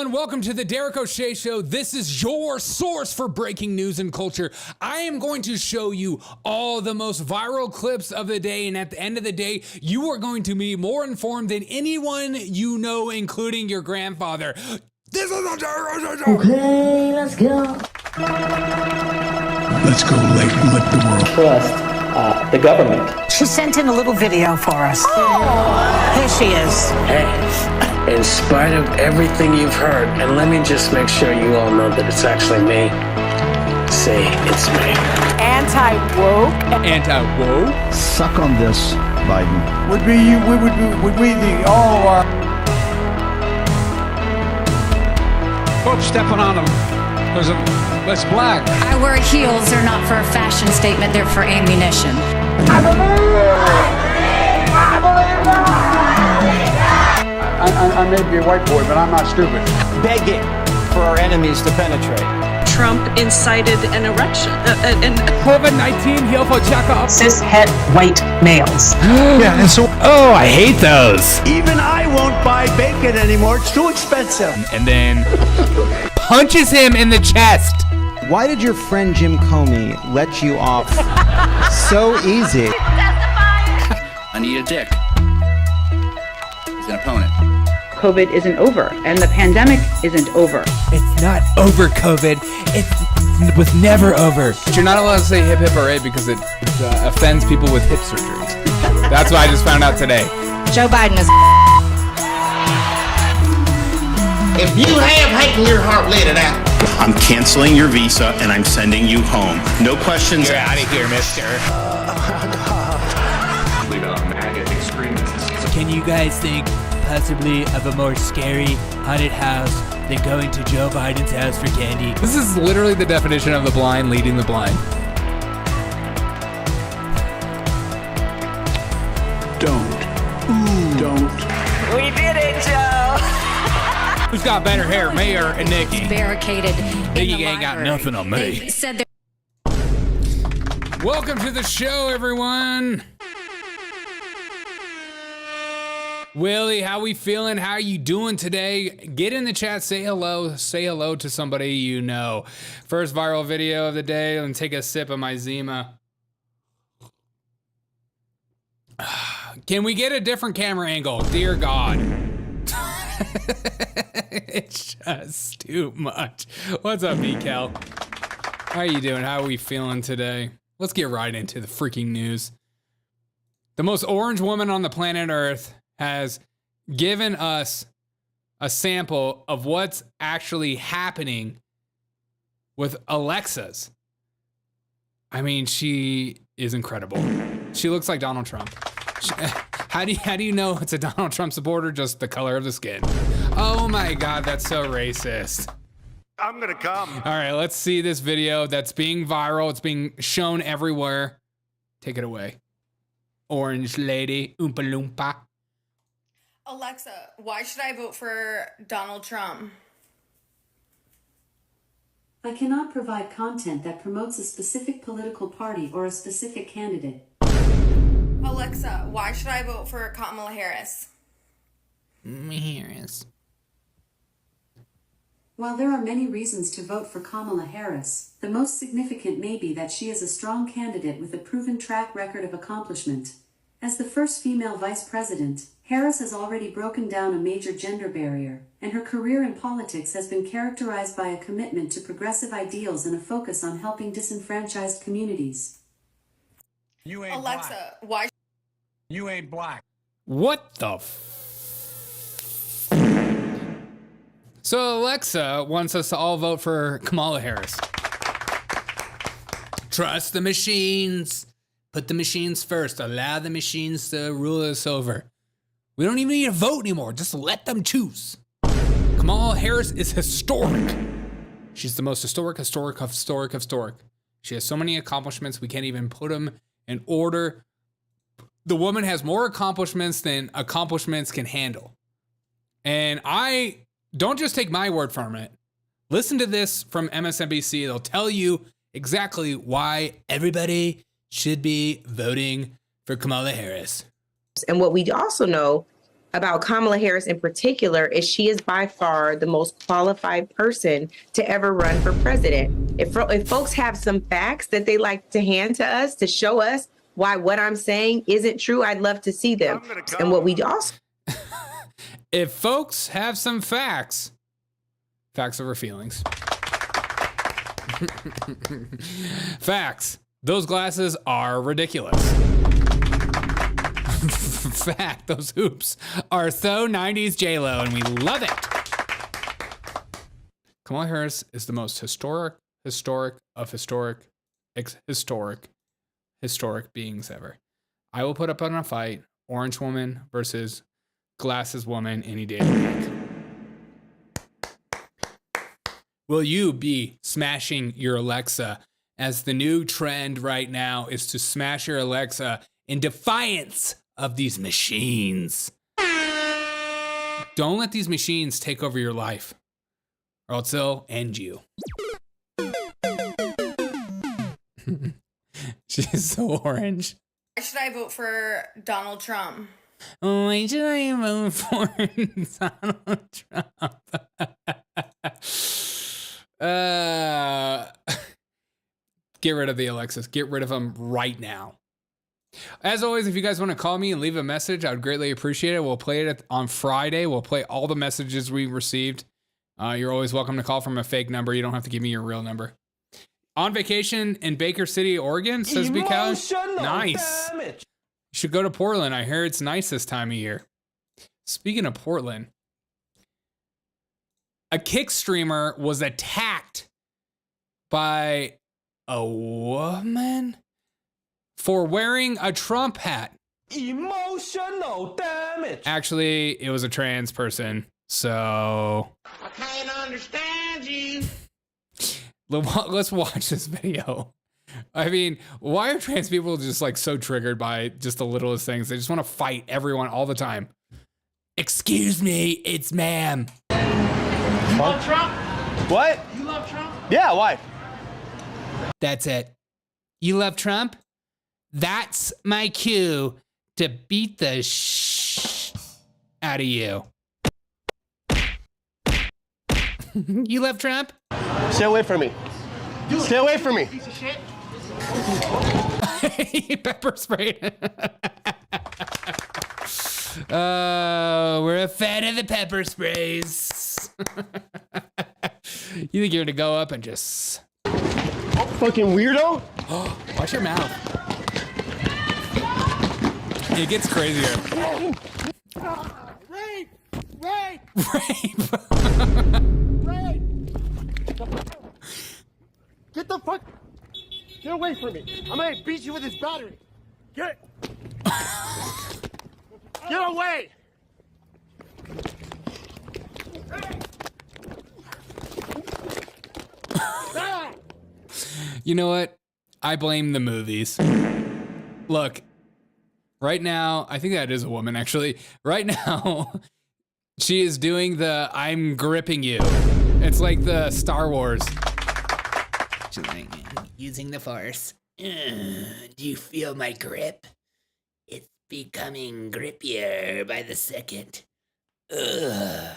everyone. Welcome to the Derek O'Shea Show. This is your source for breaking news and culture. I am going to show you all the most viral clips of the day, and at the end of the day, you are going to be more informed than anyone you know, including your grandfather. This is the Derek O'Shea Show. Okay, let's go. Let's go late and let the world Trust the government. She sent in a little video for us. Oh. Here she is. Hey, in spite of everything you've heard, and let me just make sure you all know that it's actually me. Say it's me. Anti-woke. Anti-woke? suck on this, Biden. Would we the all Folks stepping on them because it's black. I wear heels. They're not for a fashion statement. They're for ammunition. I may be a white boy, but I'm not stupid. Begging for our enemies to penetrate. Trump incited an erection. COVID-19 heel for checkup. Cis-het white males. Yeah, and so Oh, I hate those. Even I won't buy bacon anymore. It's too expensive. And then punches him in the chest. Why did your friend Jim Comey let you off so easy? I need a dick. He's an opponent. COVID isn't over, and the pandemic isn't over. It's not over, COVID. It was never over. But you're not allowed to say hip hip hooray because it offends people with hip surgery. That's what I just found out today. Joe Biden is. If you have hate in your heart, let it out. I'm canceling your visa and I'm sending you home. No questions You're asked. out of here, mister. Leave it on MAGA extremists. Can you guys think possibly of a more scary haunted house than going to Joe Biden's house for candy? This is literally the definition of the blind leading the blind. don't. We did it, Joe. Who's got better hair, Mayor and Nikki? Barricaded. Nikki ain't got nothing on me. They said Welcome to the show, everyone. Willie, how we feeling? How you doing today? Get in the chat, say hello. Say hello to somebody you know. First viral video of the day, and take a sip of my Zima. Can we get a different camera angle? Dear God. It's just too much. What's up, Cal? How are you doing? How are we feeling today? Let's get right into the freaking news. The most orange woman on the planet Earth has given us a sample of what's actually happening with Alexas. I mean, she is incredible. She looks like Donald Trump. How do you know it's a Donald Trump supporter? Just the color of the skin. Oh my God, that's so racist. I'm gonna come. All right, let's see this video that's being viral. It's being shown everywhere. Take it away. Orange lady, Oompa Loompa. Alexa, why should I vote for Donald Trump? I cannot provide content that promotes a specific political party or a specific candidate. Alexa, why should I vote for Kamala Harris? Harris. While there are many reasons to vote for Kamala Harris, the most significant may be that she is a strong candidate with a proven track record of accomplishment. As the first female vice president, Harris has already broken down a major gender barrier, and her career in politics has been characterized by a commitment to progressive ideals and a focus on helping disenfranchised communities. You ain't Alexa, black. why? You ain't black. What the So Alexa wants us to all vote for Kamala Harris. Trust the machines. Put the machines first. Allow the machines to rule us over. We don't even need to vote anymore. Just let them choose. Kamala Harris is historic. She's the most historic. She has so many accomplishments, we can't even put them in order. The woman has more accomplishments than accomplishments can handle. And I don't just take my word from it. Listen to this from MSNBC. They'll tell you exactly why everybody should be voting for Kamala Harris. And what we also know about Kamala Harris in particular is she is by far the most qualified person to ever run for president. If folks have some facts that they like to hand to us to show us why what I'm saying isn't true, I'd love to see them. And what we also... If folks have some facts over feelings. Facts. Those glasses are ridiculous. Fact, those hoops are so 90s J-Lo, and we love it. Kamala Harris is the most historic beings ever. I will put up on a fight, orange woman versus glasses woman any day of the week. Will you be smashing your Alexa, as the new trend right now is to smash your Alexa in defiance of these machines? Don't let these machines take over your life, or else they'll end you. She's so orange. Why should I vote for Donald Trump? Why should I vote for Donald Trump? Get rid of the Alexas. Get rid of them right now. As always, if you guys want to call me and leave a message, I would greatly appreciate it. We'll play it on Friday. We'll play all the messages we received. You're always welcome to call from a fake number. You don't have to give me your real number. On vacation in Baker City, Oregon, says BK. Nice. Damage. You should go to Portland. I hear it's nice this time of year. Speaking of Portland, a Kick streamer was attacked by a woman for wearing a Trump hat. Emotional damage. Actually, it was a trans person, so I can't understand you. Let's watch this video. I mean, why are trans people just like so triggered by just the littlest things? They just want to fight everyone all the time. Excuse me, it's ma'am. You love Trump? What? You love Trump? Yeah, why? That's it. You love Trump? That's my cue to beat the out of you. You love Trump? Stay away from me. Stay away from me. Piece of shit. Pepper spray. We're a fan of the pepper sprays. You think you're gonna go up and just... Fucking weirdo. Watch your mouth. It gets crazier. Rape! Rape! Rape! Rape! Get the fuck... Get away from me. I'm gonna beat you with this battery. Get away! You know what? I blame the movies. Look, right now, I think that is a woman actually. Right now, she is doing the I'm gripping you. It's like the Star Wars. She's like, using the Force. Do you feel my grip? It's becoming grippier by the second. Do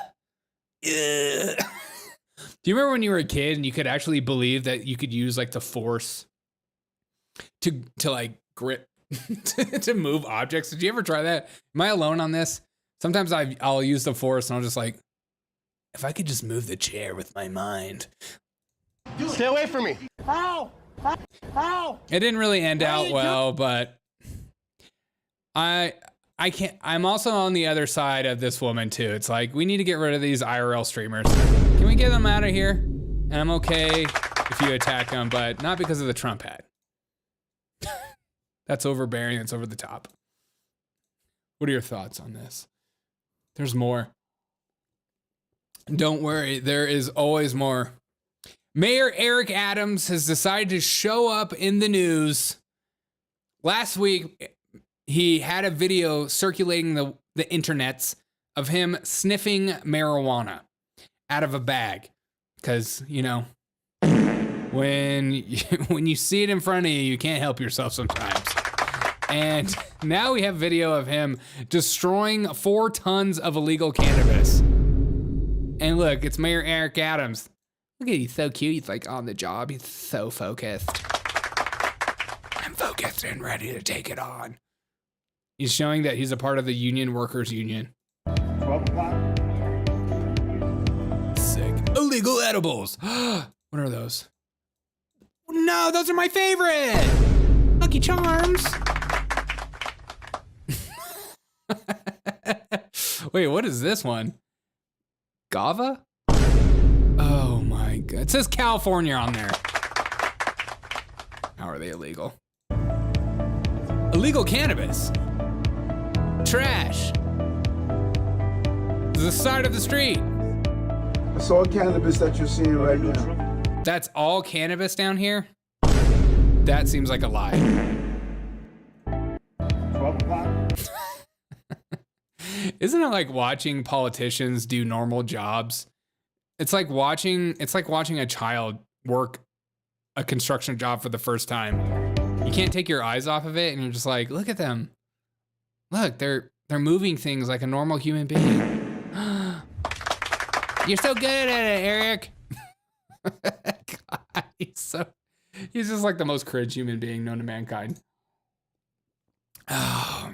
you remember when you were a kid and you could actually believe that you could use like the Force to like grip to move objects? Did you ever try that? Am I alone on this? Sometimes I'll use the Force and I'll just like, if I could just move the chair with my mind. Stay away from me. Ow! Ow! It didn't really end out well, but I can't. I'm also on the other side of this woman too. It's like, we need to get rid of these IRL streamers. Can we get them out of here? And I'm okay if you attack them, but not because of the Trump hat. That's overbearing. That's over the top. What are your thoughts on this? There's more. Don't worry. There is always more. Mayor Eric Adams has decided to show up in the news. Last week, he had a video circulating the internets of him sniffing marijuana out of a bag. Because, you know, when you see it in front of you, you can't help yourself sometimes. And now we have video of him destroying 4 tons of illegal cannabis. And look, it's Mayor Eric Adams. Look at he's so cute. He's like on the job. He's so focused. I'm focused and ready to take it on. He's showing that he's a part of the union workers union. 12 o'clock. Sick. Illegal edibles. What are those? No, those are my favorite. Lucky Charms. Wait, what is this one? Gava? Oh my God. It says California on there. How are they illegal? Illegal cannabis. Trash. The side of the street. It's all cannabis that you're seeing right now. That's all cannabis down here? That seems like a lie. 12 o'clock. Isn't it like watching politicians do normal jobs? It's like watching a child work a construction job for the first time. You can't take your eyes off of it and you're just like, look at them. Look, they're moving things like a normal human being. You're so good at it, Eric. God, he's just like the most cringe human being known to mankind. Oh,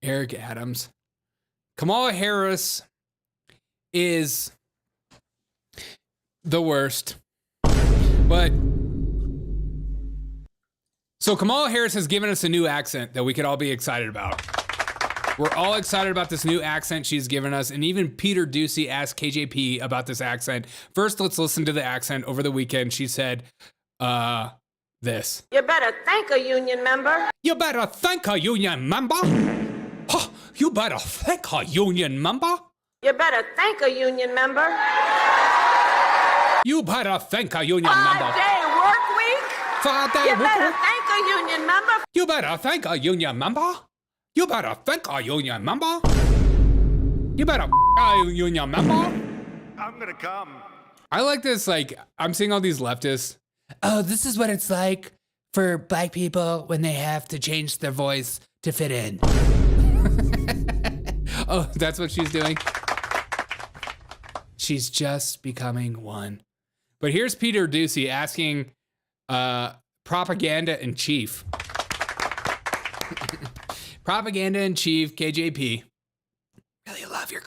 Eric Adams. Kamala Harris is the worst. But so Kamala Harris has given us a new accent that we could all be excited about. We're all excited about this new accent she's given us, and even Peter Doocy asked KJP about this accent. First, let's listen to the accent. Over the weekend, she said, this. You better thank a union member. You better thank a union member. Huh, you better thank a union member. You better thank a union member. You better thank a union member. 5-day work week. 5-day You work better week. thank a union member. You better thank a union member. You better thank a union member. You better a union member. I'm gonna come. I like this, like, I'm seeing all these leftists. Oh, this is what it's like for black people when they have to change their voice to fit in. Oh, that's what she's doing? She's just becoming one. But here's Peter Doocy asking propaganda in chief. Propaganda in chief, KJP. Really love your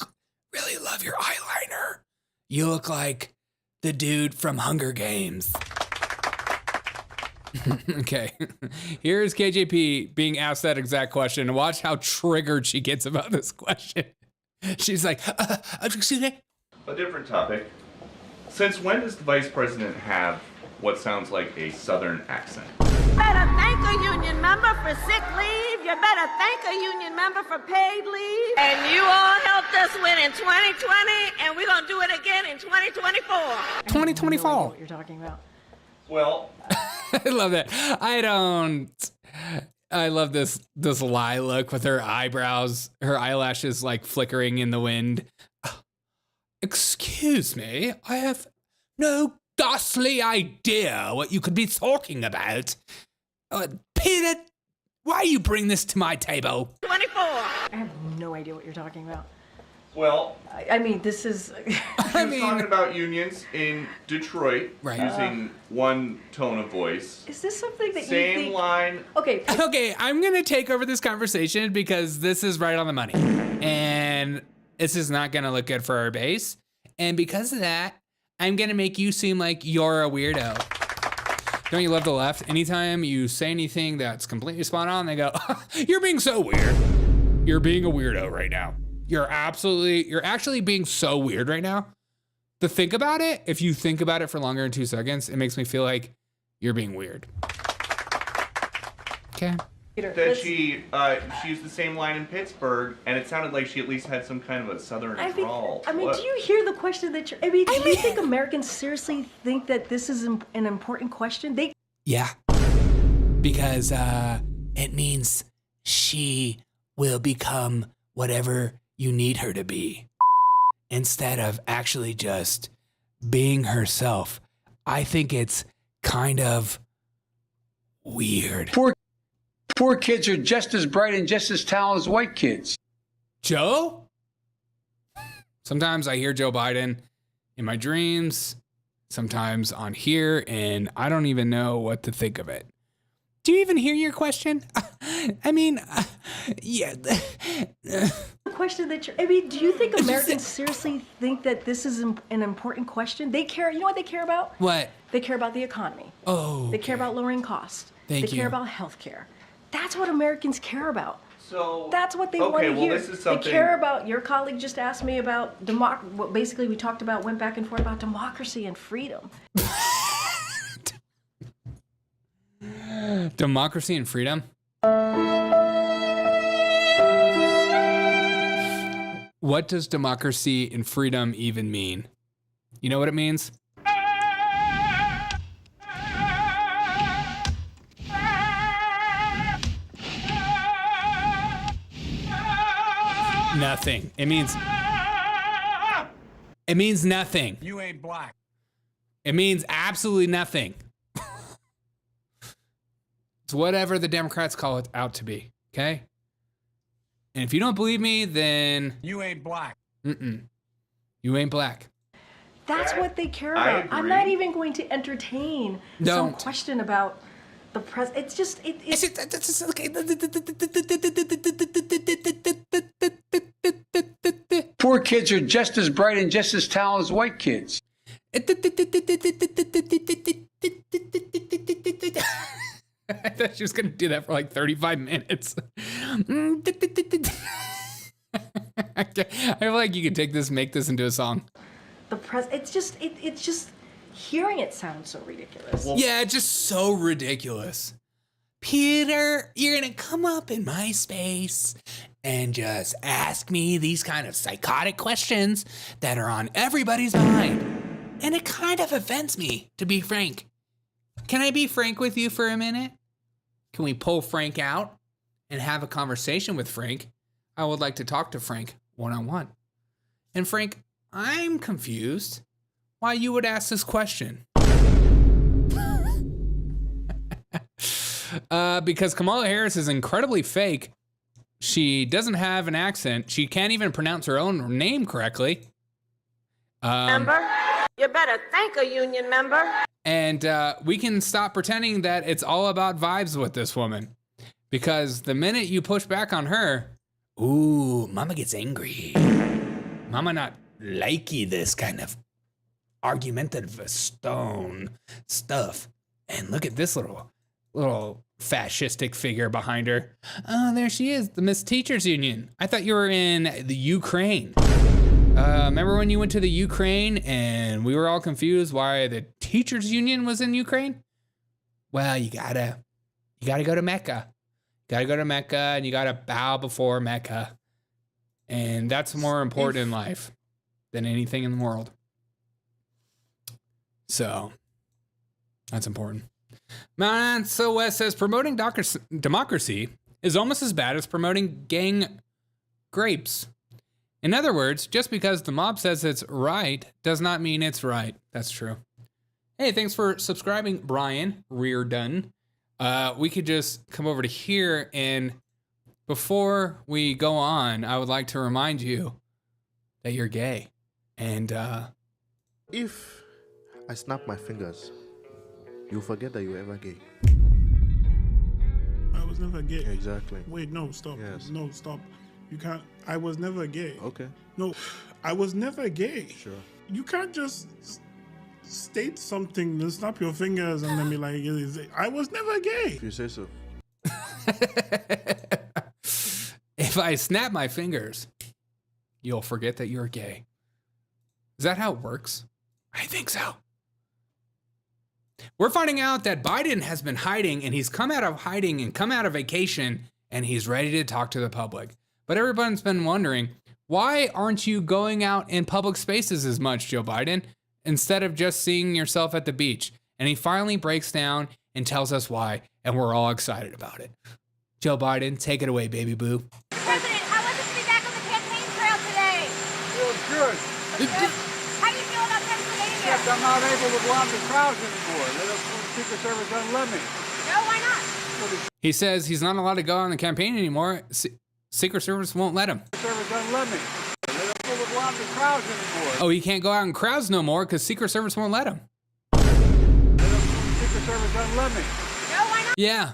eyeliner. You look like the dude from Hunger Games. Okay, here's KJP being asked that exact question. Watch how triggered she gets about this question. She's like, excuse me? A different topic. Since when does the vice president have what sounds like a southern accent? You better thank a union member for sick leave. You better thank a union member for paid leave. And you all helped us win in 2020, and we're going to do it again in 2024. 2024. What you're talking about. Well, I love that. I love this lie look with her eyebrows, her eyelashes like flickering in the wind. Excuse me, I have no ghastly idea what you could be talking about. Peter, why you bring this to my table? 24. I have no idea what you're talking about. well, I mean, this is... I mean, talking about unions in Detroit, right. Using one tone of voice. Is this something that Same you think... line. Okay. Okay, I'm going to take over this conversation because this is right on the money. And this is not going to look good for our base. And because of that, I'm going to make you seem like you're a weirdo. Don't you love the left? Anytime you say anything that's completely spot on, they go, you're being so weird. You're being a weirdo right now. You're actually being so weird right now. To think about it, if you think about it for longer than 2 seconds, it makes me feel like you're being weird. Okay. That she used the same line in Pittsburgh, and it sounded like she at least had some kind of a southern drawl. I mean, do you hear the question that you're... I mean, do you think Americans seriously think that this is an important question? Yeah. Because it means she will become whatever you need her to be. Instead of actually just being herself. I think it's kind of weird. Poor kids are just as bright and just as talented as white kids. Joe? Sometimes I hear Joe Biden in my dreams, sometimes on here, and I don't even know what to think of it. Do you even hear your question? I mean, yeah. Question that I mean, do you think Americans seriously think that this is an important question? They care. You know what they care about? What? They care about the economy. Oh. They care about lowering costs. Thank they you. care about healthcare. That's what Americans care about. So that's what they want to hear. This is something... They care about. Your colleague just asked me about what basically we talked about, went back and forth about democracy and freedom. Democracy and freedom? What does democracy and freedom even mean? You know what it means? Nothing. It means nothing. You ain't black. It means absolutely nothing. It's whatever the Democrats call it out to be, okay? And if you don't believe me, then... You ain't black. You ain't black. That's what they care about. I'm not even going to entertain some question about the press. It's just... It's just okay. Poor kids are just as bright and just as talented as white kids. I thought she was going to do that for like 35 minutes. I feel like you could take this, make this into a song. The press, it's just hearing it sounds so ridiculous. Yeah, it's just so ridiculous. Peter, you're going to come up in my space and just ask me these kind of psychotic questions that are on everybody's mind. And it kind of offends me, to be frank. Can I be frank with you for a minute? Can we pull Frank out and have a conversation with Frank? I would like to talk to Frank one-on-one. And Frank, I'm confused why you would ask this question. Because Kamala Harris is incredibly fake. She doesn't have an accent. She can't even pronounce her own name correctly. Member, you better thank a union member. And we can stop pretending that it's all about vibes with this woman. Because the minute you push back on her, ooh, mama gets angry. Mama not likey this kind of argumentative stone stuff. And look at this little fascistic figure behind her. Oh, there she is, the Miss Teachers Union. I thought you were in the Ukraine. Remember when you went to the Ukraine and we were all confused why the teachers union was in Ukraine? Well, you gotta go to Mecca. You gotta go to Mecca and you gotta bow before Mecca. And that's more important in life than anything in the world. So that's important. Man, so Wes says promoting democracy is almost as bad as promoting gang grapes. In other words, just because the mob says it's right does not mean it's right. That's true. Hey, thanks for subscribing, Brian Reardon. We could just come over to here, and before we go on, I would like to remind you that you're gay. And if I snap my fingers, you'll forget that you were ever gay. I was never gay. Exactly. Wait, no, stop. Yes. No, stop. You can't. I was never gay. Okay. No, I was never gay. Sure. You can't just state something, then snap your fingers, and then be like, I was never gay. If you say so. If I snap my fingers, you'll forget that you're gay. Is that how it works? I think so. We're finding out that Biden has been hiding, and he's come out of hiding and come out of vacation, and he's ready to talk to the public. But everyone's been wondering, why aren't you going out in public spaces as much, Joe Biden, instead of just seeing yourself at the beach? And he finally breaks down and tells us why, and we're all excited about it. Joe Biden, take it away, baby boo. President, how was it to be back on the campaign trail today? Feels good. How do you feel about Pennsylvania? Except I'm not able to go out in the crowds anymore. The Secret Service doesn't let me. No, why not? He says he's not allowed to go on the campaign anymore. Secret Service won't let him. Service doesn't let me. They don't go out in crowds anymore. Oh, he can't go out in crowds no more because Secret Service won't let him. Secret Service doesn't let me. No, why not? Yeah.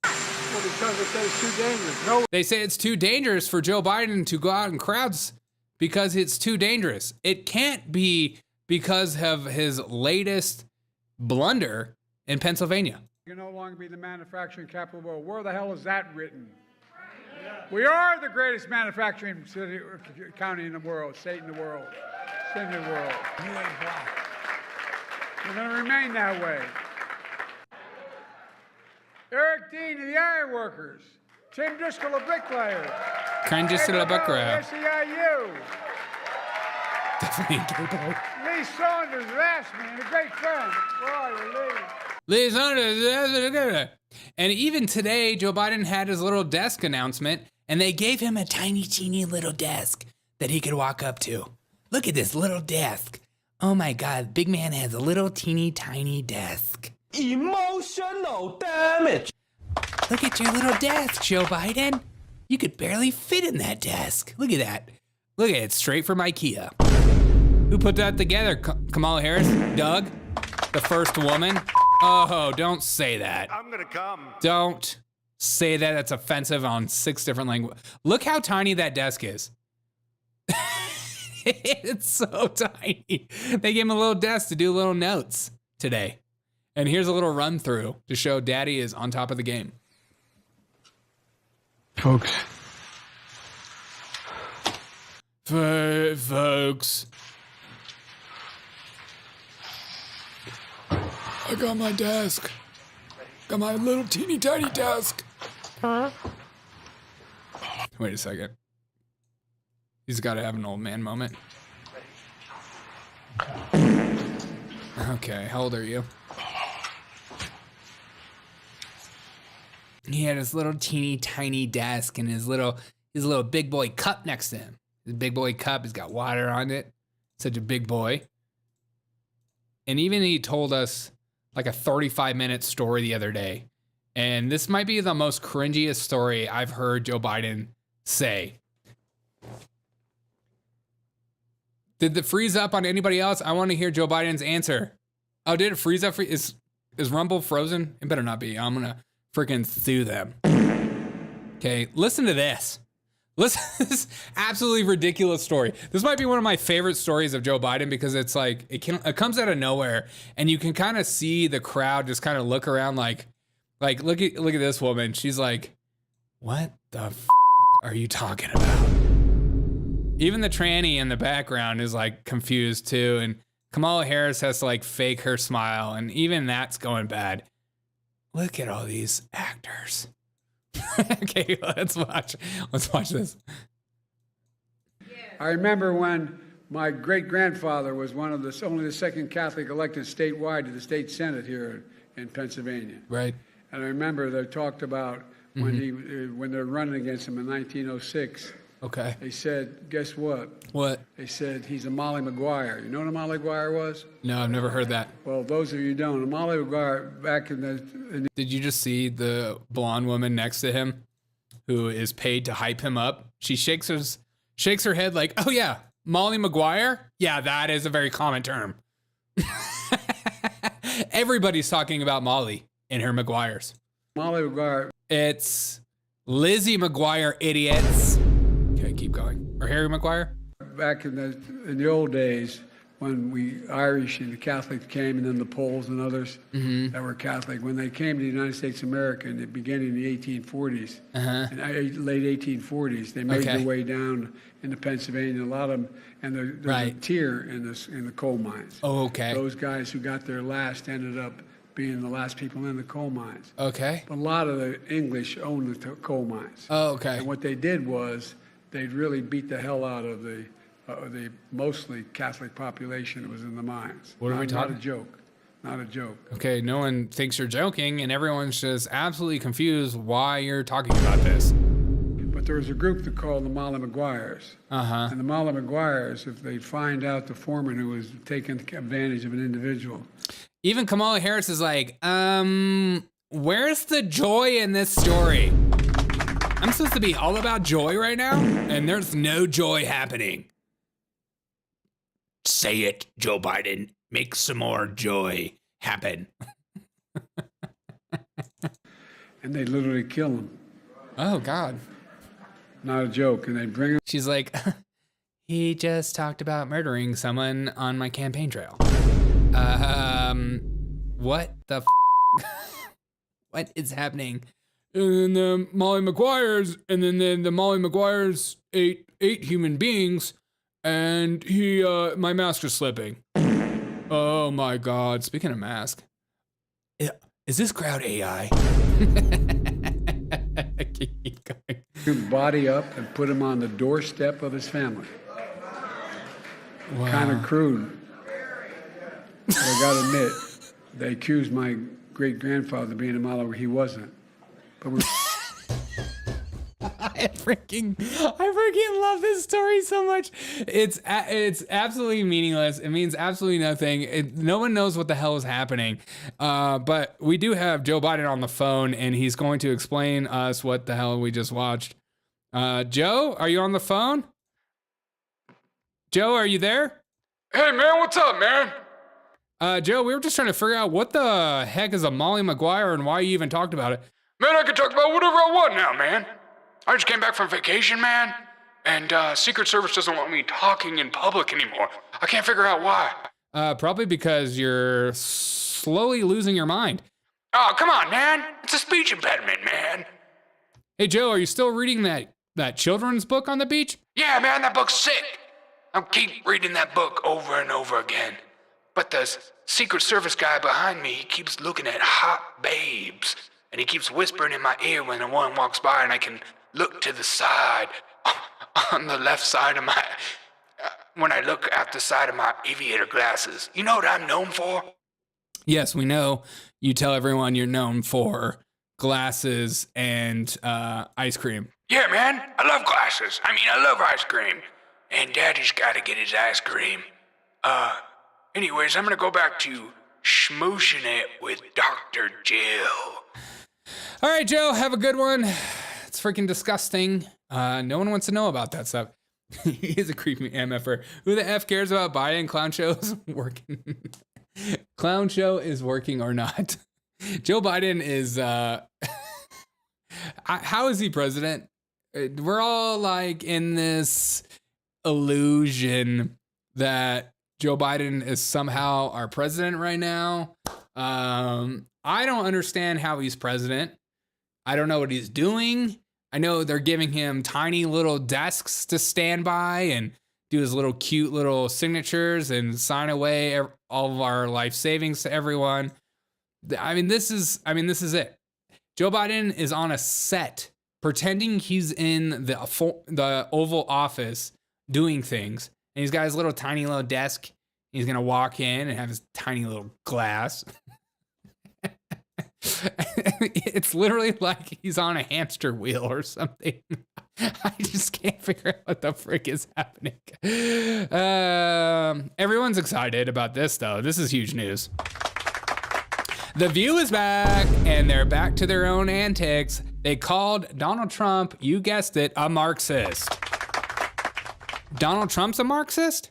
Well, because they say it's too dangerous. No. They say it's too dangerous for Joe Biden to go out in crowds because it's too dangerous. It can't be because of his latest blunder in Pennsylvania. You can no longer be the manufacturing capital of the world. Where the hell is that written? We are the greatest manufacturing city, county in the world, state in the world, city in the world. You ain't black. We're going to remain that way. Eric Dean of the Iron Workers. Tim Driscoll, a bricklayer. Kind of a bricklayer. SEIU. Definitely incapable. Lee Saunders of Ashby, and a great friend. Where are you, Lee? Lee Saunders. And even today, Joe Biden had his little desk announcement, and they gave him a tiny, teeny little desk that he could walk up to. Look at this little desk. Oh my God, big man has a little teeny, tiny desk. Emotional damage. Look at your little desk, Joe Biden. You could barely fit in that desk. Look at that. Look at it, straight from IKEA. Who put that together? Kamala Harris? Doug? The first woman? Oh, don't say that. I'm gonna come. Don't say that. That's offensive on 6 different languages. Look how tiny that desk is. It's so tiny. They gave him a little desk to do little notes today. And here's a little run through to show Daddy is on top of the game. Folks. Folks. I got my desk. Got my little teeny tiny desk. Huh? Wait a second. He's got to have an old man moment. Okay, how old are you? He had his little teeny tiny desk and his little big boy cup next to him. His big boy cup, he's got water on it. Such a big boy. And even he told us like a 35-minute story the other day. And this might be the most cringiest story I've heard Joe Biden say. Did it freeze up on anybody else? I want to hear Joe Biden's answer. Oh, did it freeze up? Is Rumble frozen? It better not be. I'm going to freaking sue them. Okay, listen to this. Listen to this absolutely ridiculous story. This might be one of my favorite stories of Joe Biden because it's like, it comes out of nowhere and you can kind of see the crowd just kind of look around like look at this woman. She's like, what the f are you talking about? Even the tranny in the background is like confused too. And Kamala Harris has to like fake her smile. And even that's going bad. Look at all these actors. Okay, let's watch this. I remember when my great-grandfather was only the second Catholic elected statewide to the state Senate here in Pennsylvania. Right. And I remember they talked about when they're running against him in 1906. Okay. They said, guess what? What? They said he's a Molly Maguire. You know what a Molly Maguire was? No, I've never heard that. Well, those of you who don't, a Molly Maguire back in the... Did you just see the blonde woman next to him who is paid to hype him up? She shakes her head like, oh yeah, Molly Maguire? Yeah, that is a very common term. Everybody's talking about Molly and her Maguires. Molly Maguire. It's Lizzie McGuire, idiots. Okay, keep going. Or Harry Maguire? Back in the old days, when we Irish and the Catholics came, and then the Poles and others that were Catholic, when they came to the United States of America in the beginning of the 1840s, late 1840s, they made their way down into Pennsylvania. A lot of them, and there's a tier in the coal mines. Oh, okay. Those guys who got there last ended up being the last people in the coal mines. Okay. But a lot of the English owned the coal mines. Oh, okay. And what they did was they'd really beat the hell out of the mostly Catholic population that was in the mines. What are we talking? Not a joke. Not a joke. Okay, no one thinks you're joking, and everyone's just absolutely confused why you're talking about this. But there was a group that called the Molly Maguires. And the Molly Maguires, if they find out the foreman who was taking advantage of an individual. Even Kamala Harris is like, Where's the joy in this story? I'm supposed to be all about joy right now, and there's no joy happening. Say it, Joe Biden. Make some more joy happen. And they literally kill him. Oh, God. Not a joke. And they bring him. She's like, he just talked about murdering someone on my campaign trail. What the what is happening? And then the Molly Maguires, and then the Molly Maguires ate 8 human beings, and my mask is slipping. Oh my God! Speaking of mask, is this crowd AI? Keep going. His body up and put him on the doorstep of his family. Wow. Kind of crude. But I gotta admit, they accused my great-grandfather of being a model where he wasn't. But I freaking love this story so much. It's absolutely meaningless. It means absolutely nothing. No one knows what the hell is happening. But we do have Joe Biden on the phone, and he's going to explain us what the hell we just watched. Joe, are you on the phone? Joe, are you there? Hey, man, what's up, man? Joe, we were just trying to figure out what the heck is a Molly Maguire and why you even talked about it. Man, I can talk about whatever I want now, man. I just came back from vacation, man, and Secret Service doesn't want me talking in public anymore. I can't figure out why. Probably because you're slowly losing your mind. Oh, come on, man. It's a speech impediment, man. Hey, Joe, are you still reading that children's book on the beach? Yeah, man, that book's sick. I'll keep reading that book over and over again. But the Secret Service guy behind me, he keeps looking at hot babes. And he keeps whispering in my ear when one walks by, and I can look to the side, on the left side of my, when I look out the side of my aviator glasses. You know what I'm known for? Yes, we know. You tell everyone you're known for glasses and ice cream. Yeah, man, I love glasses. I love ice cream. And Daddy's gotta get his ice cream. Anyways, I'm gonna go back to schmooshing it with Dr. Jill. All right, Joe, have a good one. It's freaking disgusting. No one wants to know about that stuff. He is a creepy MFer. Who the F cares about Biden? Clown show's working. Clown show is working or not. Joe Biden is, how is he president? We're all like in this illusion that Joe Biden is somehow our president right now. I don't understand how he's president. I don't know what he's doing. I know they're giving him tiny little desks to stand by and do his little cute little signatures and sign away all of our life savings to everyone. This is it. Joe Biden is on a set pretending he's in the Oval Office doing things. And he's got his little tiny little desk. He's going to walk in and have his tiny little glass. It's literally like he's on a hamster wheel or something. I just can't figure out what the frick is happening. Everyone's excited about this, though. This is huge news. The View is back, and they're back to their own antics. They called Donald Trump, you guessed it, a Marxist. Donald Trump's a Marxist?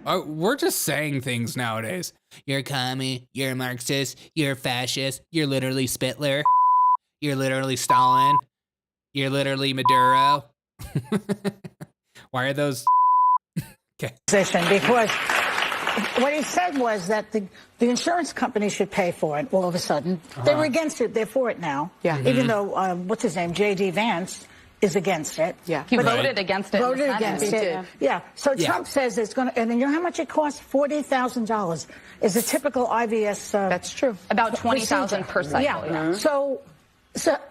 We're just saying things nowadays. You're a commie, you're a Marxist, you're a fascist, you're literally Spitler, you're literally Stalin, you're literally Maduro. Why are those? Okay. Because what he said was that the insurance company should pay for it all of a sudden. They were against it, they're for it now. Yeah. Even though, what's his name, J.D. Vance is against it. Yeah. He voted against it. Voted against it. Yeah. So Trump says it's going to, and then you know how much it costs? $40,000 is a typical IVS. That's true. About $20,000 per cycle. Yeah. Mm-hmm. So,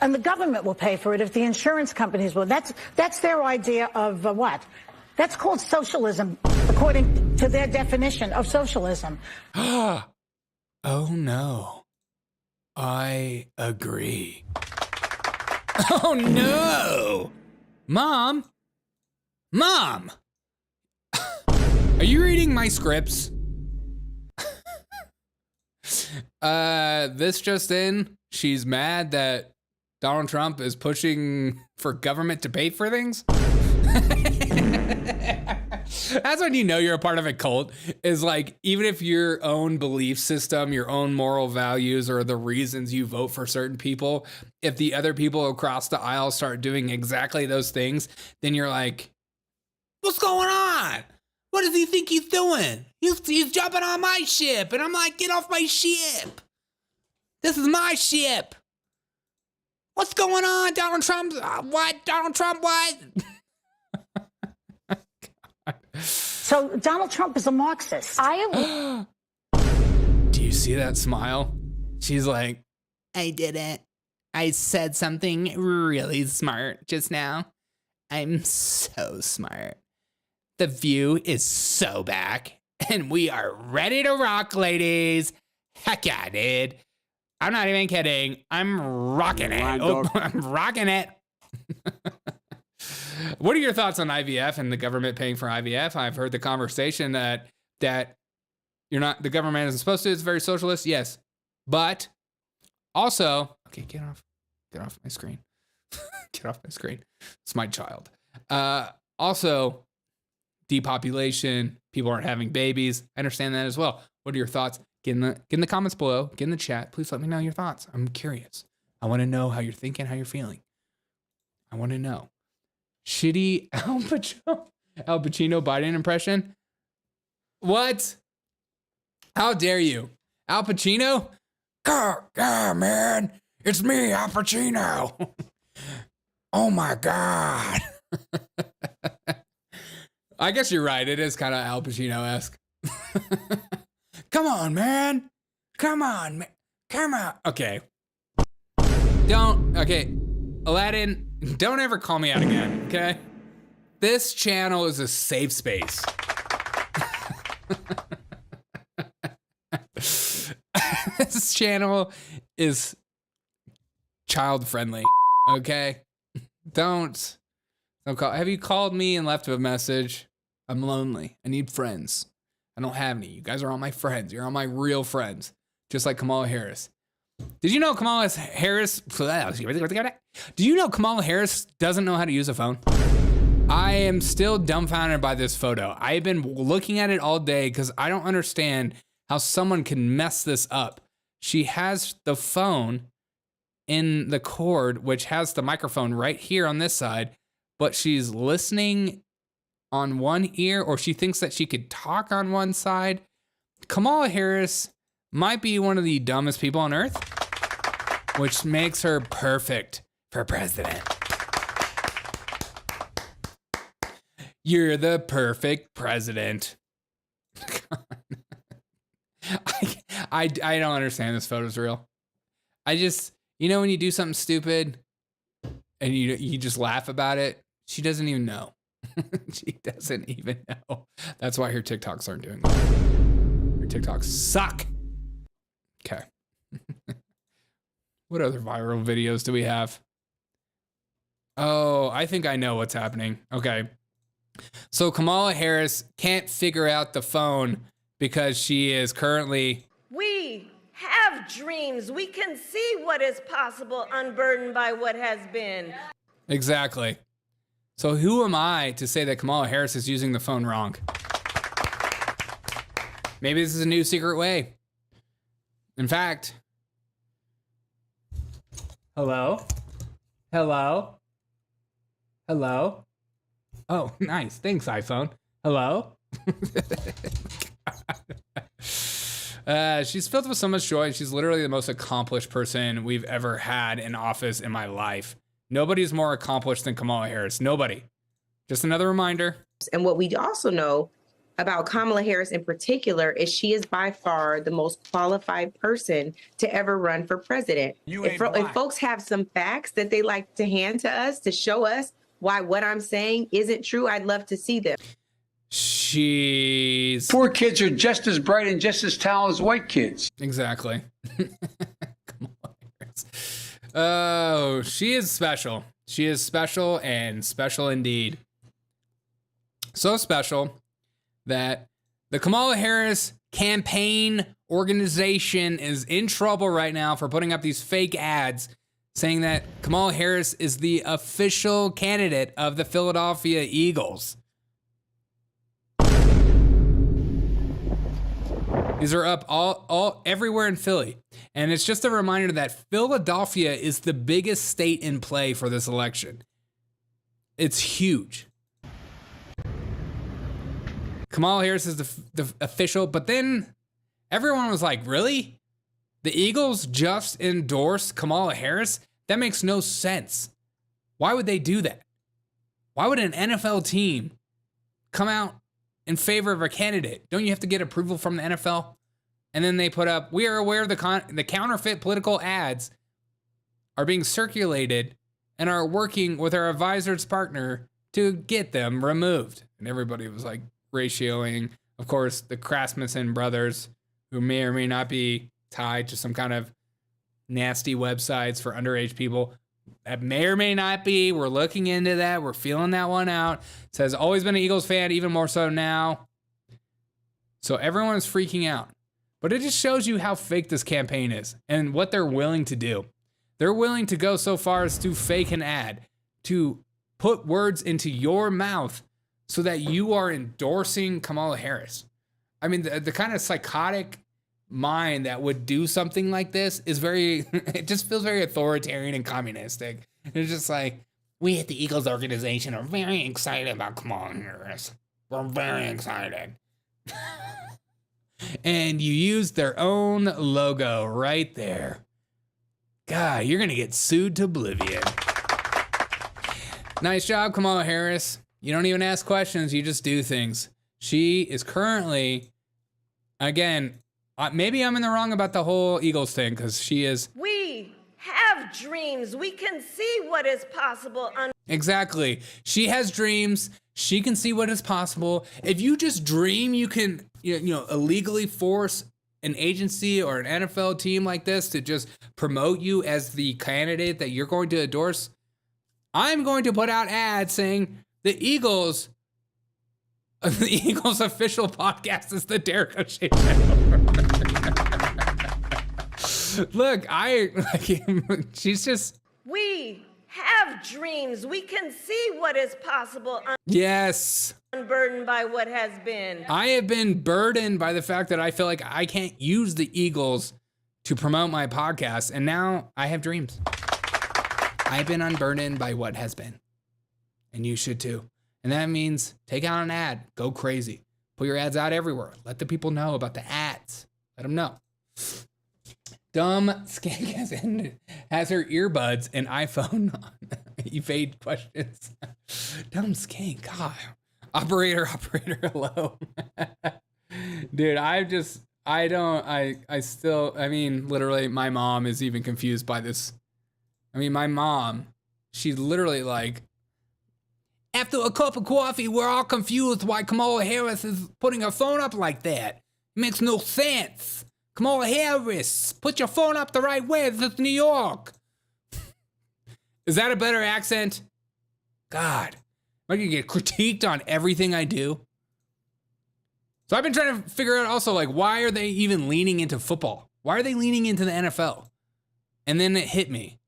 and the government will pay for it if the insurance companies will. That's their idea of what? That's called socialism, according to their definition of socialism. Oh no. I agree. Oh no! Mom! Are you reading my scripts? This just in. she's mad that Donald Trump is pushing for government to pay for things. That's when you know you're a part of a cult, is like, even if your own belief system, your own moral values are the reasons you vote for certain people, if the other people across the aisle start doing exactly those things, then you're like, what's going on? What does he think he's doing? He's jumping on my ship. And I'm like, get off my ship. This is my ship. What's going on, Donald Trump? What? Donald Trump, what? So Donald Trump is a Marxist. Do you see that smile? She's like, I didn't. I said something really smart just now. I'm so smart. The View is so back, and we are ready to rock, ladies. Heck yeah, dude. I'm not even kidding. I'm rocking it. I'm rocking it. What are your thoughts on IVF and the government paying for IVF? I've heard the conversation that you're not, the government isn't supposed to. It's very socialist. Yes. But also, okay, get off my screen. Get off my screen. It's my child. Also, depopulation, people aren't having babies. I understand that as well. What are your thoughts? Get in the comments below. Get in the chat. Please let me know your thoughts. I'm curious. I want to know how you're thinking, how you're feeling. I want to know. Shitty Al Pacino Biden impression? What? How dare you? Al Pacino? Yeah, man. It's me, Al Pacino. Oh my God. I guess you're right. It is kind of Al Pacino-esque. Come on, man. Come on, man. Come on. Okay. Okay. Aladdin, don't ever call me out again, okay? This channel is a safe space. This channel is child friendly, okay? Don't call. Have you called me and left a message? I'm lonely. I need friends. I don't have any. You guys are all my friends. You're all my real friends. Just like Kamala Harris. Did you know Kamala Harris? Do you know Kamala Harris doesn't know how to use a phone? I am still dumbfounded by this photo. I've been looking at it all day because I don't understand how someone can mess this up. She has the phone in the cord, which has the microphone right here on this side, but she's listening on one ear, or she thinks that she could talk on one side. Kamala Harris might be one of the dumbest people on earth, which makes her perfect for president. You're the perfect president. I don't understand this photo's real. I just, when you do something stupid and you just laugh about it, she doesn't even know. She doesn't even know. That's why her TikToks aren't doing well. Her TikToks suck. Okay. What other viral videos do we have? Oh, I think I know what's happening. Okay. So Kamala Harris can't figure out the phone because she is currently... We have dreams. We can see what is possible, unburdened by what has been. Exactly. So who am I to say that Kamala Harris is using the phone wrong? Maybe this is a new secret way. In fact, hello? Hello? Hello? Oh, nice. Thanks, iPhone. Hello? She's filled with so much joy. She's literally the most accomplished person we've ever had in office in my life. Nobody's more accomplished than Kamala Harris. Nobody. Just another reminder. And what we also know about Kamala Harris in particular is she is by far the most qualified person to ever run for president. If folks have some facts that they like to hand to us to show us why what I'm saying isn't true, I'd love to see them. She's... Poor kids are just as bright and just as talented as white kids. Exactly. Kamala Harris. Oh, she is special. She is special and special indeed. So special that the Kamala Harris campaign organization is in trouble right now for putting up these fake ads saying that Kamala Harris is the official candidate of the Philadelphia Eagles. These are up all everywhere in Philly. And it's just a reminder that Philadelphia is the biggest state in play for this election. It's huge. Kamala Harris is the official, but then everyone was like, really? The Eagles just endorsed Kamala Harris? That makes no sense. Why would they do that? Why would an NFL team come out in favor of a candidate? Don't you have to get approval from the NFL? And then they put up, we are aware the counterfeit political ads are being circulated and are working with our advisor's partner to get them removed. And everybody was like ratioing. Of course, the Rasmussen brothers, who may or may not be tied to some kind of nasty websites for underage people. That may or may not be. We're looking into that. We're feeling that one out. Says, always been an Eagles fan, even more so now. So everyone's freaking out. But it just shows you how fake this campaign is and what they're willing to do. They're willing to go so far as to fake an ad, to put words into your mouth so that you are endorsing Kamala Harris. I mean, the kind of psychotic mind that would do something like this is it just feels very authoritarian and communistic. It's just like, we at the Eagles organization are very excited about Kamala Harris. We're very excited. And you use their own logo right there. God, you're going to get sued to oblivion. Nice job, Kamala Harris. You don't even ask questions. You just do things. She is currently, again, maybe I'm in the wrong about the whole Eagles thing because she is. We have dreams. We can see what is possible. Exactly. She has dreams. She can see what is possible. If you just dream, you can, illegally force an agency or an NFL team like this to just promote you as the candidate that you're going to endorse. I'm going to put out ads saying the Eagles official podcast is the Derek O'Shea Show. Look, she's just. We have dreams. We can see what is possible. Yes. Unburdened by what has been. I have been burdened by the fact that I feel like I can't use the Eagles to promote my podcast, and now I have dreams. I've been unburdened by what has been, and you should too. And that means take out an ad, go crazy, put your ads out everywhere. Let the people know about the ads. Let them know. Dumb Skank has her earbuds and iPhone on. Evade questions. Dumb Skank, God. Operator, hello. Dude, literally, my mom is even confused by this. My mom, she's literally like, after a cup of coffee, we're all confused why Kamala Harris is putting her phone up like that. It makes no sense. Kamala Harris, put your phone up the right way. This is New York. Is that a better accent? God, am I going to get critiqued on everything I do? So I've been trying to figure out also, why are they even leaning into football? Why are they leaning into the NFL? And then it hit me.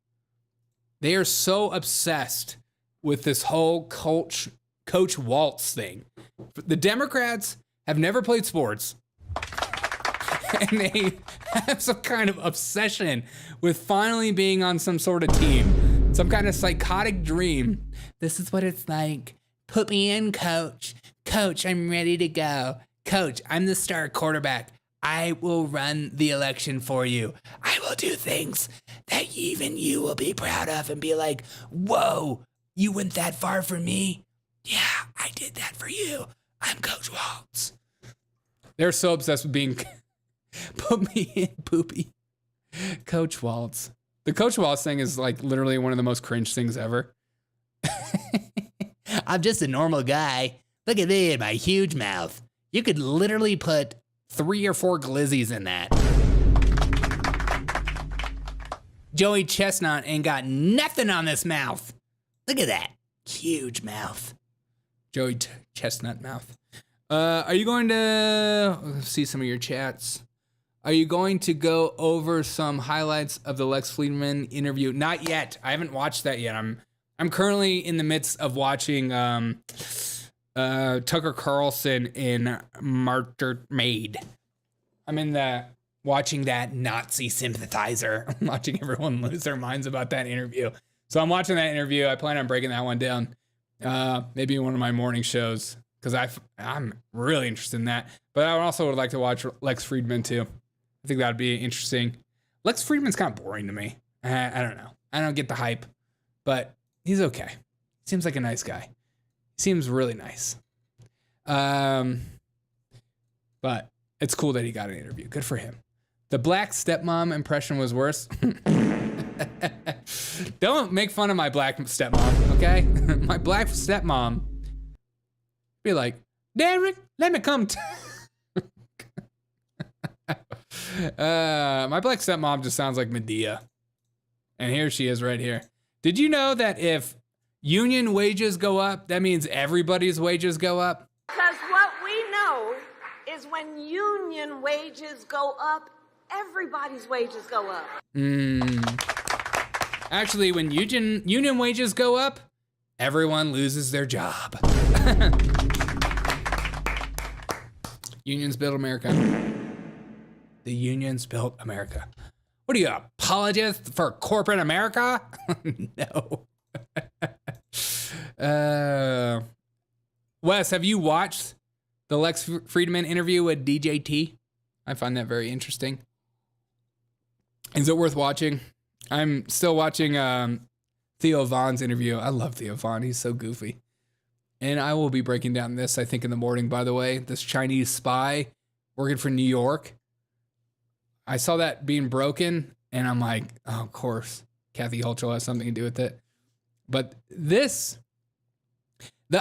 They are so obsessed with this whole Coach Waltz thing. The Democrats have never played sports. And they have some kind of obsession with finally being on some sort of team. Some kind of psychotic dream. This is what it's like. Put me in, coach. Coach, I'm ready to go. Coach, I'm the star quarterback. I will run the election for you. I will do things that even you will be proud of and be like, whoa, you went that far for me? Yeah, I did that for you. I'm Coach Waltz. They're so obsessed with being, put me in, poopy. Coach Waltz. The Coach Waltz thing is literally one of the most cringe things ever. I'm just a normal guy. Look at me and my huge mouth. You could literally put 3 or 4 glizzies in that. Joey Chestnut ain't got nothing on this mouth. Look at that. Huge mouth. Joey Chestnut mouth. Are you going to see some of your chats? Are you going to go over some highlights of the Lex Friedman interview? Not yet. I haven't watched that yet. I'm currently in the midst of watching Tucker Carlson in Martyred Maid. I'm in watching that Nazi sympathizer. I'm watching everyone lose their minds about that interview. So I'm watching that interview. I plan on breaking that one down. Maybe one of my morning shows, because I'm really interested in that. But I also would like to watch Lex Friedman too. I think that'd be interesting. Lex Friedman's kind of boring to me. I don't know. I don't get the hype, but he's okay. Seems like a nice guy. Seems really nice. But it's cool that he got an interview. Good for him. The black stepmom impression was worse. Don't make fun of my black stepmom, okay? My black stepmom be like, Derek, let me come. My black stepmom just sounds like Medea. And here she is right here. Did you know that if union wages go up, that means everybody's wages go up? Because what we know is when union wages go up, everybody's wages go up. Actually, when union wages go up, everyone loses their job. Unions built America. The unions built America. What are you, apologist for corporate America? No. Wes, have you watched the Lex Friedman interview with DJT? I find that very interesting. Is it worth watching? I'm still watching Theo Von's interview. I love Theo Von. He's so goofy. And I will be breaking down this, I think, in the morning, by the way. This Chinese spy working for New York. I saw that being broken, and I'm like, oh, of course, Kathy Hochul has something to do with it. But the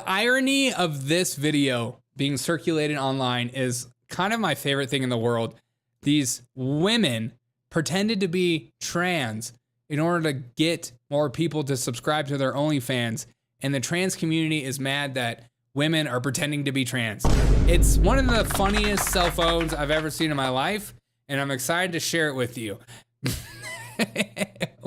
irony of this video being circulated online is kind of my favorite thing in the world. These women pretended to be trans in order to get more people to subscribe to their OnlyFans, and the trans community is mad that women are pretending to be trans. It's one of the funniest cell phones I've ever seen in my life, and I'm excited to share it with you.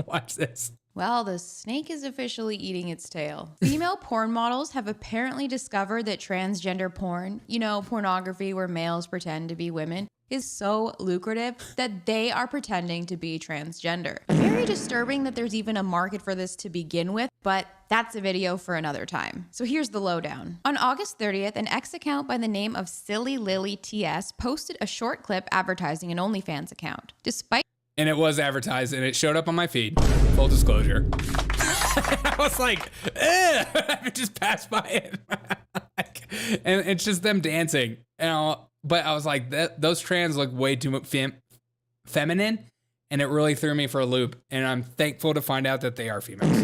Watch this. Well, the snake is officially eating its tail. Female porn models have apparently discovered that transgender porn, pornography where males pretend to be women, is so lucrative that they are pretending to be transgender. Very disturbing that there's even a market for this to begin with, but that's a video for another time. So here's the lowdown. On August 30th, an X account by the name of Silly Lily TS posted a short clip advertising an OnlyFans account. And it was advertised, and it showed up on my feed. Full disclosure. I was like, I just passed by it. And it's just them dancing. But I was like, those trans look way too feminine, and it really threw me for a loop. And I'm thankful to find out that they are females.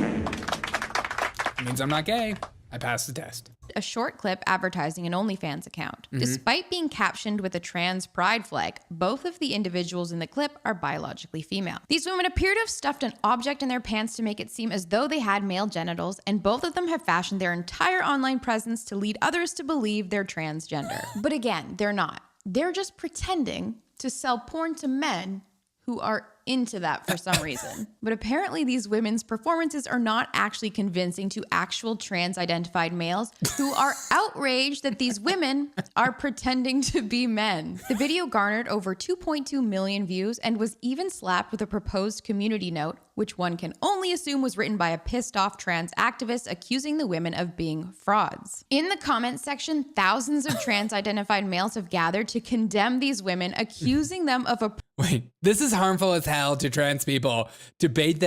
It means I'm not gay. I passed the test. A short clip advertising an OnlyFans account. Despite being captioned with a trans pride flag, both of the individuals in the clip are biologically female. These women appear to have stuffed an object in their pants to make it seem as though they had male genitals, and both of them have fashioned their entire online presence to lead others to believe they're transgender. But again, they're not. They're just pretending to sell porn to men who are into that for some reason. But apparently these women's performances are not actually convincing to actual trans-identified males who are outraged that these women are pretending to be men. The video garnered over 2.2 million views and was even slapped with a proposed community note, which one can only assume was written by a pissed-off trans activist accusing the women of being frauds. In the comments section, thousands of trans-identified males have gathered to condemn these women, accusing them of a... Wait, this is harmful as hell to trans people, to bait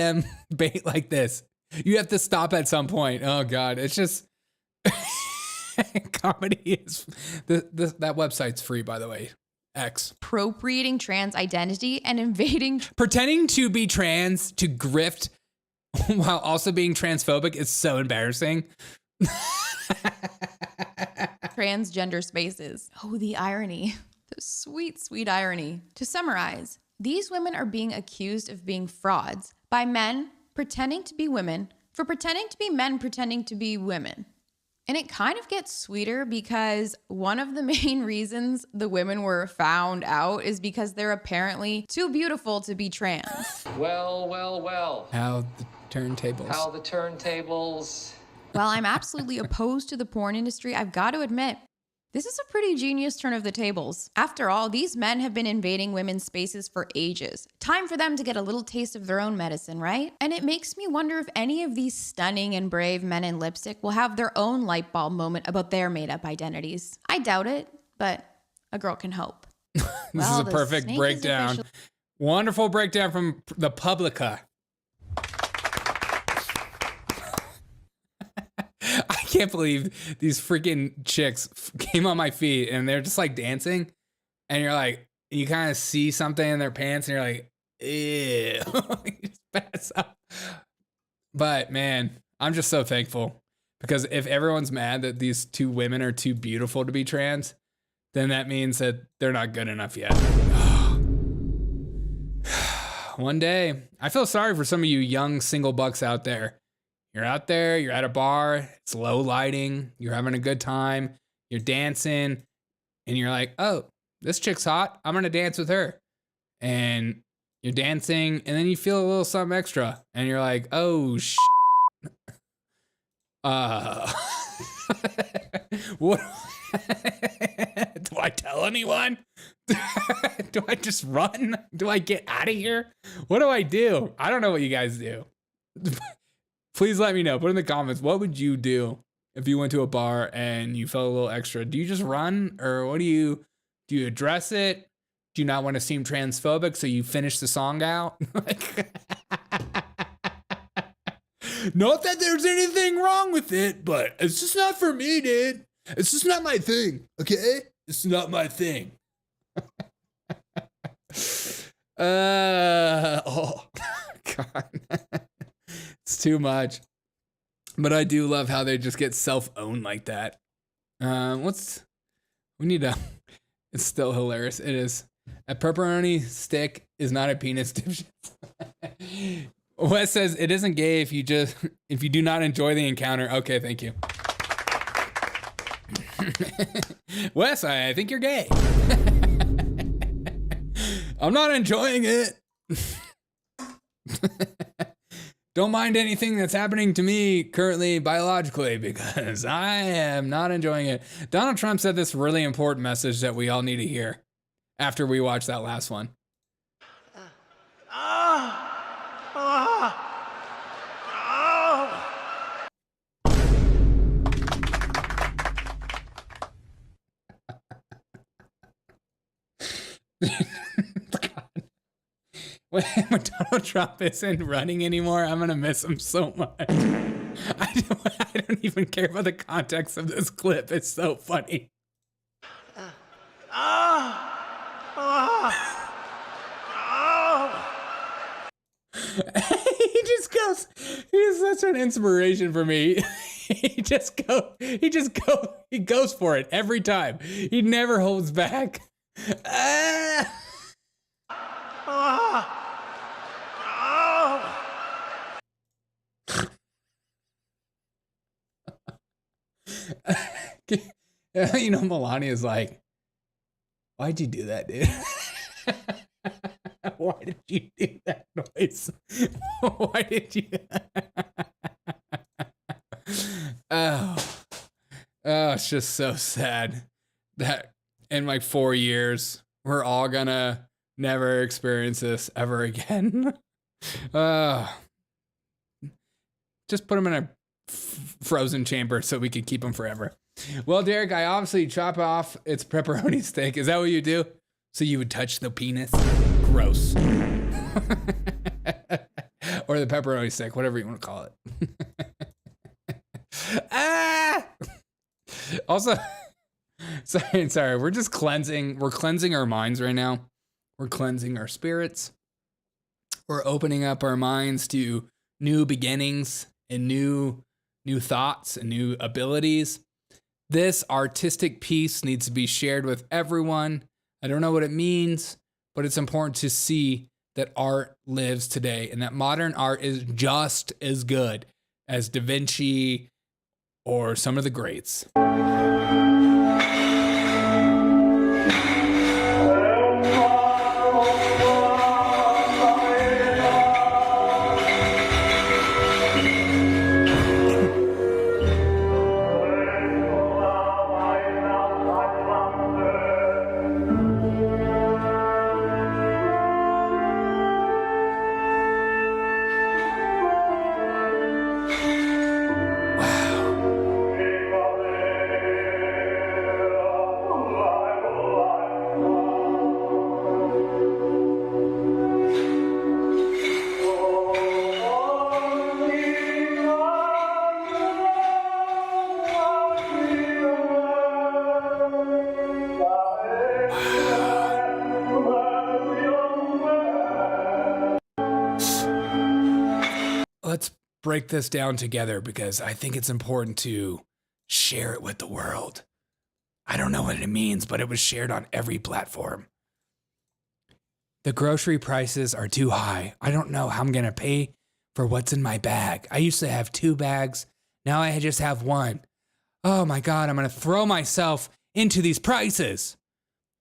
like this. You have to stop at some point. Oh God, it's just comedy is that website's free, by the way. X. Appropriating trans identity and invading. Pretending to be trans to grift while also being transphobic is so embarrassing. Transgender spaces. Oh, the irony. The sweet, sweet irony. To summarize, these women are being accused of being frauds by men pretending to be women for pretending to be men pretending to be women. And it kind of gets sweeter because one of the main reasons the women were found out is because they're apparently too beautiful to be trans. Well, well, well. How the turntables. How the turntables. While I'm absolutely opposed to the porn industry, I've got to admit, this is a pretty genius turn of the tables. After all, these men have been invading women's spaces for ages. Time for them to get a little taste of their own medicine, right? And it makes me wonder if any of these stunning and brave men in lipstick will have their own light bulb moment about their made-up identities. I doubt it, but a girl can hope. This is a perfect breakdown. Wonderful breakdown from the Publica. I can't believe these freaking chicks came on my feed and they're just like dancing, and you're like, you kind of see something in their pants and you're like, ew. You just pass out. But man, I'm just so thankful, because if everyone's mad that these two women are too beautiful to be trans, then that means that they're not good enough yet. One day, I feel sorry for some of you young single bucks out there. You're out there, you're at a bar, it's low lighting, you're having a good time, you're dancing, and you're like, oh, this chick's hot, I'm gonna dance with her. And you're dancing, and then you feel a little something extra, and you're like, oh, what? Do I tell anyone? Do I just run? Do I get out of here? What do I do? I don't know what you guys do. Please let me know. Put in the comments, what would you do if you went to a bar and you felt a little extra? Do you just run, or what do you address it? Do you not want to seem transphobic, so you finish the song out? Not that there's anything wrong with it, but it's just not for me, dude. It's just not my thing, okay? It's not my thing. Oh, God. It's too much. But I do love how they just get self-owned like that. It's still hilarious. It is. A pepperoni stick is not a penis. Wes says it isn't gay if you do not enjoy the encounter. Okay, thank you. Wes, I think you're gay. I'm not enjoying it. Don't mind anything that's happening to me currently biologically, because I am not enjoying it. Donald Trump said this really important message that we all need to hear after we watch that last one. When Donald Trump isn't running anymore, I'm going to miss him so much. I don't even care about the context of this clip. It's so funny. He just goes, he's such an inspiration for me. He goes for it every time. He never holds back. You know, Melania's like, why'd you do that, dude? Why did you do that noise? Why did you? Oh, it's just so sad that in like 4 years, we're all gonna never experience this ever again. Just put them in a frozen chamber so we can keep them forever. Well, Derek, I obviously chop off its pepperoni steak. Is that what you do? So you would touch the penis? Gross. Or the pepperoni stick, whatever you want to call it. Also, sorry. We're just cleansing. We're cleansing our minds right now. We're cleansing our spirits. We're opening up our minds to new beginnings and new thoughts and new abilities. This artistic piece needs to be shared with everyone. I don't know what it means, but it's important to see that art lives today and that modern art is just as good as Da Vinci or some of the greats. Let's break this down together because I think it's important to share it with the world. I don't know what it means, but it was shared on every platform. The grocery prices are too high. I don't know how I'm going to pay for what's in my bag. I used to have 2 bags. Now I just have 1. Oh my God, I'm going to throw myself into these prices.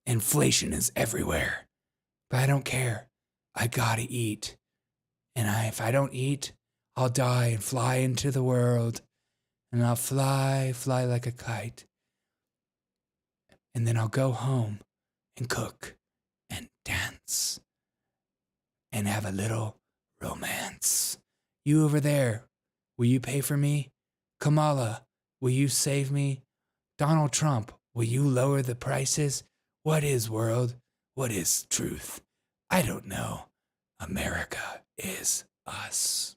Inflation is everywhere, but I don't care. I got to eat. And if I don't eat, I'll die and fly into the world, and I'll fly like a kite. And then I'll go home and cook and dance and have a little romance. You over there, will you pay for me? Kamala, will you save me? Donald Trump, will you lower the prices? What is world? What is truth? I don't know. America is us.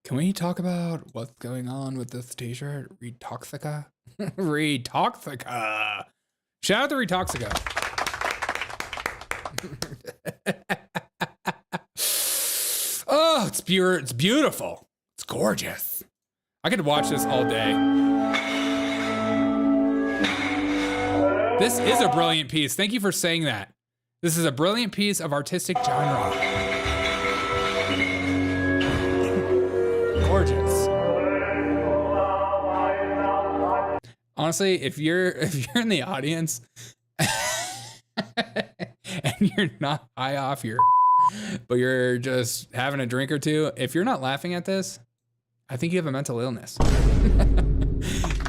Can we talk about what's going on with this t-shirt? Retoxica? Retoxica. Shout out to Retoxica. Oh, it's pure. It's beautiful. It's gorgeous. I could watch this all day. This is a brilliant piece. Thank you for saying that. This is a brilliant piece of artistic genre. Gorgeous. Honestly, if you're in the audience and you're not high off your, but you're just having a drink or two, if you're not laughing at this, I think you have a mental illness.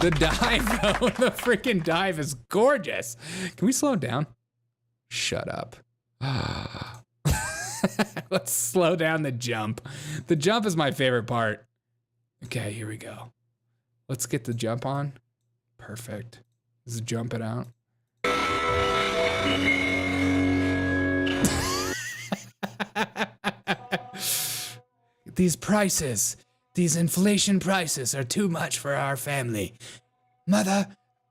The dive, though, the freaking dive is gorgeous. Can we slow it down? Shut up. Let's slow down the jump. The jump is my favorite part. Okay, here we go. Let's get the jump on. Perfect. Let's jump it out. These prices, these inflation prices are too much for our family. Mother,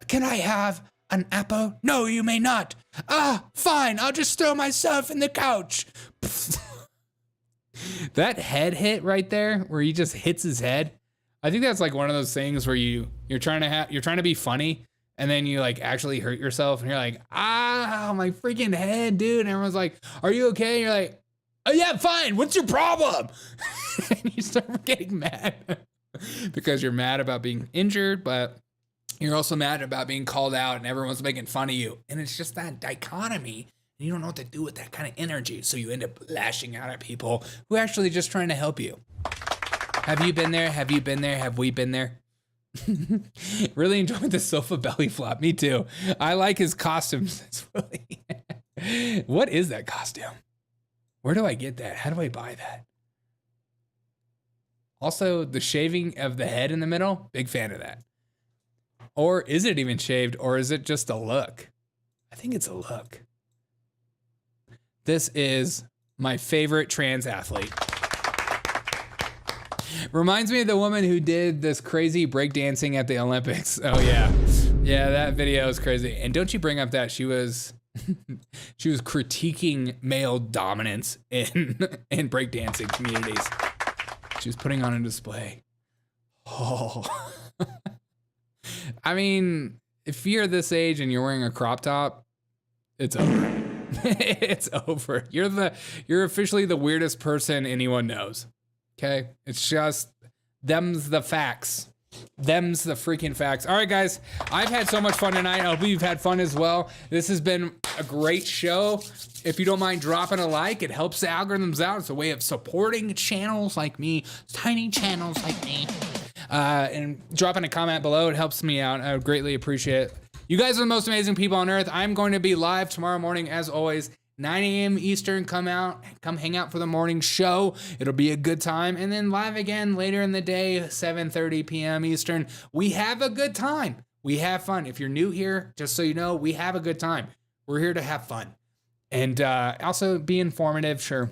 can I have an apple? No, you may not. Ah, fine. I'll just throw myself in the couch. That head hit right there, where he just hits his head. I think that's like one of those things where you're trying to be funny, and then you like actually hurt yourself, and you're like, ah, my freaking head, dude. And everyone's like, are you okay? And you're like, oh yeah, fine. What's your problem? And you start getting mad because you're mad about being injured, but you're also mad about being called out and everyone's making fun of you. And it's just that dichotomy. And you don't know what to do with that kind of energy. So you end up lashing out at people who are actually just trying to help you. Have you been there? Have you been there? Have we been there? Really enjoyed the sofa belly flop. Me too. I like his costumes. What is that costume? Where do I get that? How do I buy that? Also, the shaving of the head in the middle, big fan of that. Or is it even shaved, or is it just a look? I think it's a look. This is my favorite trans athlete. Reminds me of the woman who did this crazy breakdancing at the Olympics. Oh yeah. Yeah, that video is crazy. And don't you bring up that she was critiquing male dominance in breakdancing communities. She was putting on a display. Oh. I mean, if you're this age and you're wearing a crop top, it's over. It's over. You're officially the weirdest person anyone knows. Okay? It's just them's the facts. Them's the freaking facts. All right, guys. I've had so much fun tonight. I hope you've had fun as well. This has been a great show. If you don't mind dropping a like, it helps the algorithms out. It's a way of supporting channels like me, tiny channels like me. And dropping a comment below, it helps me out. I would greatly appreciate it. You guys are the most amazing people on earth. I'm going to be live tomorrow morning, as always, 9 a.m. Eastern. Come hang out for the morning show. It'll be a good time. And then live again later in the day, 7:30 p.m. Eastern. We have a good time. We have fun. If you're new here, just so you know, we have a good time. We're here to have fun. And also be informative, sure.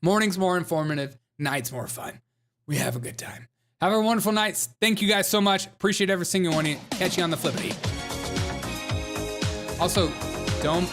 Morning's more informative. Night's more fun. We have a good time. Have a wonderful night. Thank you guys so much. Appreciate every single one of you. Catch you on the flippity. Also, don't